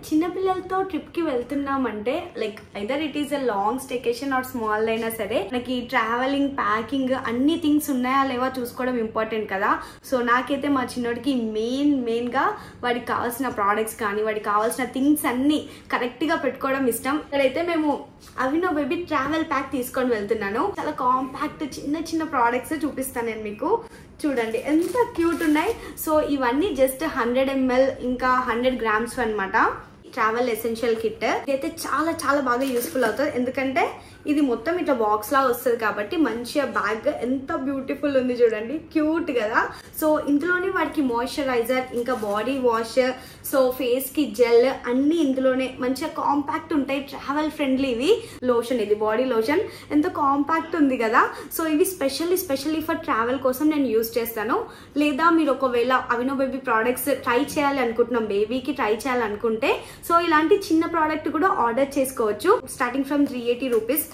చిన్న పిల్లలతో ట్రిప్ కి వెళ్తున్నామంటే like either it is a long staycation or small అయినా సరే మనకి ట్రావెలింగ్ ప్యాకింగ్ అన్ని థింగ్స్ ఉన్నాయా లేవా చూసుకోవడం ఇంపార్టెంట్ కదా. సో నాకైతే మా చిన్నోడికి మెయిన్ గా వాడికి కావాల్సిన ప్రోడక్ట్స్ కానీ వాడికి కావాల్సిన థింగ్స్ అన్ని కరెక్ట్ గా పెట్టుకోవడం ఇష్టం. ఇక్కడైతే మేము అవినో బేబీ ట్రావెల్ ప్యాక్ తీసుకొని వెళ్తున్నాను. చాలా కాంపాక్ట్ చిన్న ప్రోడక్ట్స్ చూపిస్తాను నేను మీకు. చూడండి ఎంత క్యూట్ ఉన్నాయి. సో ఇవన్నీ జస్ట్ 100 ml ఇంకా 100 grams అన్నమాట. ట్రావెల్ ఎసెన్షియల్ కిట్ ఇదైతే చాలా బాగా యూస్ఫుల్ అవుతుంది. ఎందుకంటే ఇది మొత్తం ఇట్లా బాక్స్ లా వస్తుంది కాబట్టి మంచిగా బ్యాగ్ ఎంత బ్యూటిఫుల్ ఉంది చూడండి, క్యూట్ కదా. సో ఇందులోనే వాడికి మాయిశ్చరైజర్ ఇంకా బాడీ వాష్, సో ఫేస్ కి జెల్ అన్ని ఇందులోనే మంచిగా కాంపాక్ట్ ఉంటాయి. ట్రావెల్ ఫ్రెండ్లీ ఇవి. లోషన్, ఇది బాడీ లోషన్ ఎంత కాంపాక్ట్ ఉంది కదా. సో ఇవి స్పెషల్లీ ఫర్ ట్రావెల్ కోసం నేను యూజ్ చేస్తాను. లేదా మీరు ఒకవేళ అవినో బేబీ ప్రోడక్ట్స్ ట్రై చేయాలి అనుకుంటున్నాం, బేబీకి ట్రై చేయాలనుకుంటే సో ఇలాంటి చిన్న ప్రోడక్ట్ కూడా ఆర్డర్ చేసుకోవచ్చు. Starting from 380 rupees.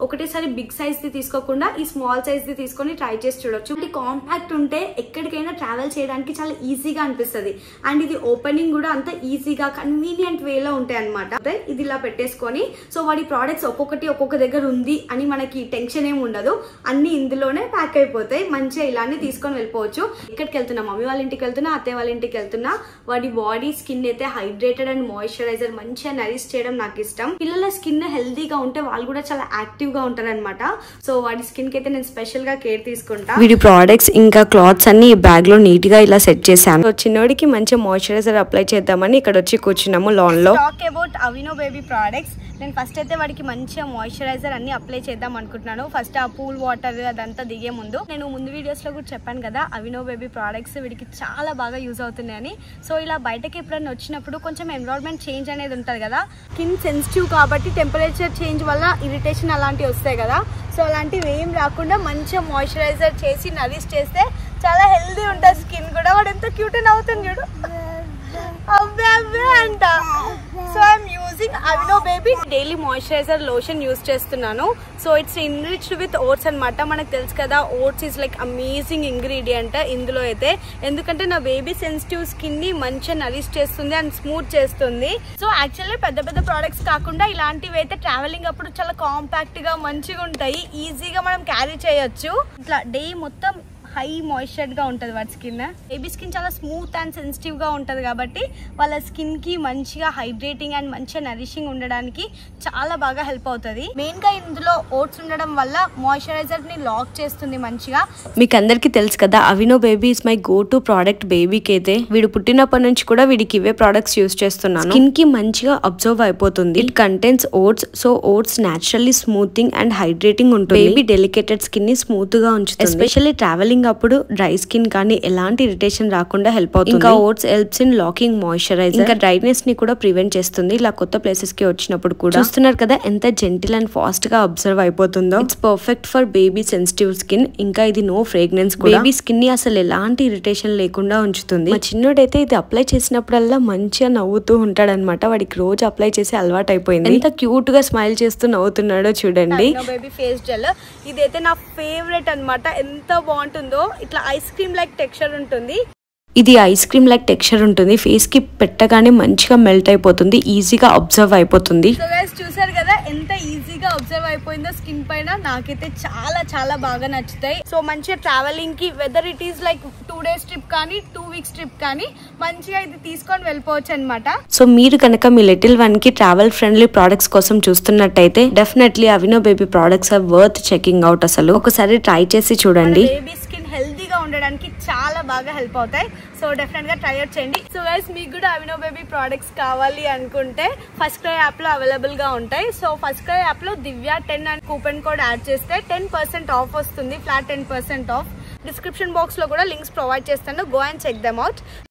ఒకటేసారి బిగ్ సైజ్ ది తీసుకోకుండా ఈ స్మాల్ సైజ్ ది తీసుకొని ట్రై చేసి చూడొచ్చు. ఇది కాంపాక్ట్ ఉంటే ఎక్కడికైనా ట్రావెల్ చేయడానికి చాలా ఈజీగా అనిపిస్తుంది. అండ్ ఇది ఓపెనింగ్ కూడా అంత ఈజీగా కన్వీనియంట్ వేలో ఉంటాయి అనమాట. ఇది ఇలా పెట్టేసుకొని సో వాడి ప్రోడక్ట్స్ ఒక్కొక్క దగ్గర ఉంది అని మనకి టెన్షన్ ఏమి ఉండదు. అన్ని ఇందులోనే ప్యాక్ అయిపోతాయి. మంచిగా ఇలానే తీసుకొని వెళ్ళిపోవచ్చు. ఎక్కడికి వెళ్తున్నా, మమ్మీ వాళ్ళ ఇంటికి వెళ్తున్నా, అత్తయ్య వాళ్ళ ఇంటికి వెళ్తున్నా, వాడి బాడీ స్కిన్ అయితే హైడ్రేటెడ్ అండ్ మాయిశ్చరైజర్ మంచిగా నరిష్ చేయడం నాకు ఇష్టం. పిల్లల స్కిన్ హెల్దీగా ఉంటే వాళ్ళు కూడా చాలా యాక్టివ్ గా ఉంటారు అనమాట. సో వాడి స్కిన్ కి అయితే నేను స్పెషల్ గా కేర్ తీసుకుంటా. వీడి ప్రోడక్ట్స్ ఇంకా క్లాత్స్ అన్ని ఈ బ్యాగ్ లో నీట్ గా ఇలా సెట్ చేశాను. చిన్నోడికి మంచి మాయిశ్చరైజర్ అప్లై చేద్దామని ఇక్కడ వచ్చి కూర్చున్నాము లాన్ లో. Talk about Aveeno baby products. నేను ఫస్ట్ అయితే వాడికి మంచిగా మాయిశ్చరైజర్ అన్ని అప్లై చేద్దాం అనుకుంటున్నాను. ఫస్ట్ ఆ పూల్ వాటర్ అదంతా దిగే ముందు. నేను ముందు వీడియోస్ లో కూడా చెప్పాను కదా అవినో బేబీ ప్రోడక్ట్స్ వీడికి చాలా బాగా యూజ్ అవుతున్నాయని. సో ఇలా బయటకి ఎప్పుడైనా వచ్చినప్పుడు కొంచెం ఎన్విరాన్మెంట్ చేంజ్ అనేది ఉంటుంది కదా. స్కిన్ సెన్సిటివ్ కాబట్టి టెంపరేచర్ చేంజ్ వల్ల ఇరిటేషన్ అలాంటివి వస్తాయి కదా. సో అలాంటివి ఏం రాకుండా మంచిగా మాయిశ్చరైజర్ చేసి నరిష్ చేస్తే చాలా హెల్దీ ఉంటుంది స్కిన్ కూడా. వాడు ఎంత క్యూట్ అని అవుతుంది చూడు అంట. So I'm using Aveeno baby daily moisturiser lotion use చేస్తున్నాను. So it's enriched with oats అనమాట. మనకు తెలుసు కదా oats is like amazing ingredient ఇందులో అయితే. ఎందుకంటే నా బేబీ సెన్సిటివ్ స్కిన్ ని మంచిగా నరిష్ చేస్తుంది అండ్ స్మూత్ చేస్తుంది. సో యాక్చువల్లీ పెద్ద ప్రోడక్ట్స్ కాకుండా ఇలాంటివి అయితే ట్రావెలింగ్ అప్పుడు చాలా కాంపాక్ట్ గా మంచిగా ఉంటాయి. ఈజీగా మనం క్యారీ చేయొచ్చు. ఇట్లా డే మొత్తం హై మాయిశ్చర్డ్ గా ఉంటది వాడి స్కిన్. బేబీ స్కిన్ చాలా స్మూత్ అండ్ సెన్సిటివ్ గా ఉంటది కాబట్టి వాళ్ళ స్కిన్ కి మంచిగా హైడ్రేటింగ్ అండ్ మంచిగా నరిషింగ్ ఉండడానికి చాలా బాగా హెల్ప్ అవుతుంది. మెయిన్ గా ఇందులో ఓట్స్ ఉండడం వల్ల మాయిశ్చరైజర్ ని లాక్ చేస్తుంది మంచిగా. మీకు అందరికి తెలుసు కదా Aveeno baby is my go to product. బేబీకి అయితే వీడు పుట్టినప్పటి నుంచి కూడా వీడికి ఇవే ప్రోడక్ట్స్ యూజ్ చేస్తున్నాను. స్కిన్ కి మంచిగా అబ్జర్వ్ అయిపోతుంది. It contains oats. So oats naturally smoothing and hydrating ఉంటుంది. బేబీ డెలికేటెడ్ స్కిన్ ని స్మూత్ గా ఉంచుతుంది. ఎస్పెషల్లీ ట్రావెలింగ్ అప్పుడు డ్రై స్కిన్ కానీ ఎలాంటి ఇరిటేషన్ రాకుండా హెల్ప్ అవుతుంది. ఇంకా oats helps in locking moisturiser. ఇంకా డ్రైనెస్ ని కూడా ప్రివెంట్ చేస్తుంది. ఇలా కొత్త ప్లేసెస్ కి వచ్చినప్పుడు కూడా. చూస్తున్నారు కదా ఎంత జెంటిల్ అండ్ ఫాస్ట్ గా అబ్జర్వ్ అయిపోతుందో. It's perfect for baby sensitive skin. ఇంకా ఇది నో ఫ్రేగ్రెన్స్. బేబీ స్కిన్ ని అసలు ఎలాంటి ఇరిటేషన్ లేకుండా ఉంచుతుంది. మా చిన్నోడైతే ఇది అప్లై చేసినప్పుడల్లా మంచిగా నవ్వుతూ ఉంటాడనమాట. వాడికి రోజు అప్లై చేసి అలవాటు అయిపోయింది. ఎంత క్యూట్ గా స్మైల్ చేస్తూ నవ్వుతున్నాడో చూడండి. బేబీ ఫేస్ జెల్ ఇదైతే నా ఫేవరెట్ అనమాట. ఎంత బాగుంటుందో. ఇట్లా ఐస్ క్రీమ్ లైక్ టెక్స్చర్ ఉంటుంది. ఇది ఐస్ క్రీమ్ లైక్ టెక్స్చర్ ఉంటుంది. ఫేస్ కి పెట్టగానే మంచిగా మెల్ట్ అయిపోతుంది. ఈజీగా అబ్జర్వ్ అయిపోతుంది. సో గైస్ చూసారు కదా ఎంత ఈజీగా అబ్జర్వ్ అయిపోయిందో స్కిన్ పైన. నాకైతే చాలా బాగా నచ్చుతాయి. సో మంచిగా ట్రావెలింగ్ కి whether it is like 2 days trip కానీ 2 weeks ట్రిప్ కానీ మంచిగా ఇది తీసుకొని వెళ్ళిపోవచ్చు అనమాట. సో మీరు కనుక మీ లిటిల్ వన్ కి ట్రావెల్ ఫ్రెండ్లీ ప్రోడక్ట్స్ కోసం చూస్తున్నట్టయితే definitely Aveeno baby products are worth checking out. అసలు ఒకసారి ట్రై చేసి చూడండి. బేబీ స్కిన్ హెల్దీగా ఉండడానికి చాలా బాగా హెల్ప్ అవుతాయి. సో డెఫినెట్ గా ట్రై అవుట్ చేయండి. సో గైస్ మీకు కూడా అవినో బేబీ ప్రోడక్ట్స్ కావాలి అనుకుంటే ఫస్ట్ క్రై యాప్ లో అవైలబుల్ గా ఉంటాయి. సో ఫస్ట్ క్రై యాప్ లో దివ్య10 అని కూపన్ కోడ్ యాడ్ చేస్తే 10% ఆఫ్ వస్తుంది. Flat 10% of. డిస్క్రిప్షన్ బాక్స్ లో కూడా లింక్స్ ప్రొవైడ్ చేస్తాను. Go and check them out.